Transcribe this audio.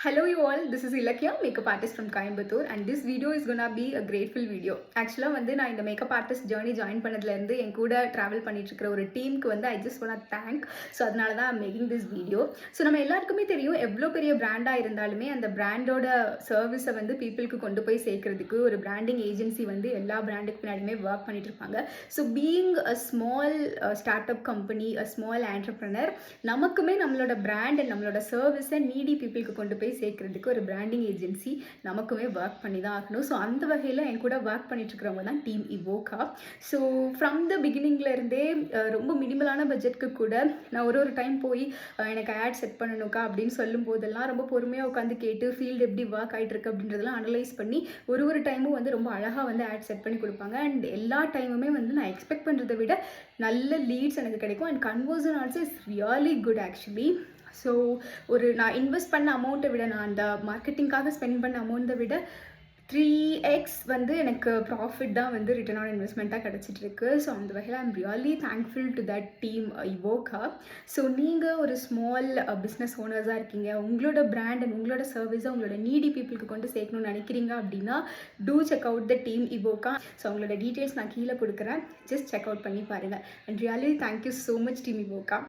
Hello you all, this is Ilakya, makeup artist from Coimbatore, and this video is gonna be a grateful video. Actually வந்து நான் இந்த makeup artist journey join பண்ணதுலேருந்து என் கூட travel பண்ணிட்டு இருக்கிற ஒரு டீமுக்கு வந்து I just want thank. So அதனால தான் I'm making this video. So நம்ம எல்லாருக்குமே தெரியும் எவ்வளோ பெரிய பிராண்டாக இருந்தாலுமே அந்த பிராண்டோட சர்வீஸை வந்து பீப்புளுக்கு கொண்டு போய் சேர்க்கறதுக்கு ஒரு பிராண்டிங் ஏஜென்சி வந்து எல்லா பிராண்டுக்கு பின்னாடியுமே ஒர்க் பண்ணிட்டு இருப்பாங்க. So being a small start up company, a small entrepreneur, நமக்குமே நம்மளோட பிராண்ட் அண்ட் நம்மளோட சர்வீஸை நீடி பீப்புளுக்கு கொண்டு போய் சேர்க்கறதுக்கு ஒரு பிராண்டிங் ஏஜென்சி நமக்குமே ஒர்க் பண்ணி தான் ஆகணும். ஸோ அந்த வகையில் என் கூட ஒர்க் பண்ணிட்டு இருக்கிறவங்க தான் team Evoka. So from the பிகினிங்ல இருந்தே ரொம்ப மினிமலான பட்ஜெட்க்கு கூட நான் ஒரு டைம் போய் எனக்கு ஆட் செட் பண்ணணுக்கா அப்படின்னு சொல்லும் போதெல்லாம் ரொம்ப பொறுமையாக உட்காந்து கேட்டு ஃபீல்டு எப்படி ஒர்க் ஆகிட்டு இருக்கு அப்படின்றதெல்லாம் அனலைஸ் பண்ணி ஒரு டைமும் வந்து ரொம்ப அழகாக வந்து ஆட் செட் பண்ணி கொடுப்பாங்க. அண்ட் எல்லா டைமுமே வந்து நான் எக்ஸ்பெக்ட் பண்ணுறதை விட நல்ல லீட்ஸ் எனக்கு கிடைக்கும். And conversion also is really good actually. So நான் இன்வெஸ்ட் பண்ண அமௌண்ட்டை விட, நான் அந்த மார்க்கெட்டிங்காக ஸ்பெண்ட் பண்ண அமௌண்ட்டை விட 3x வந்து எனக்கு ப்ராஃபிட் தான் வந்து ரிட்டர்ன் ஆன் இன்வெஸ்ட்மெண்ட்டாக கிடச்சிட்ருக்கு. ஸோ அந்த வகையில் I'm really thankful to that team Evoka. So நீங்கள் ஒரு ஸ்மால் பிஸ்னஸ் ஓனர்ஸாக இருக்கீங்க, உங்களோட பிராண்ட் அண்ட் உங்களோட சர்வீஸை உங்களோட நீடி பீப்புளுக்கு கொண்டு சேர்க்கணும்னு நினைக்கிறீங்க அப்படின்னா to check out the team Evoka. So அவங்களோட டீட்டெயில்ஸ் நான் கீழே கொடுக்குறேன், ஜஸ்ட் செக் அவுட் பண்ணி பாருங்கள். And really thank you so much team இவோகா.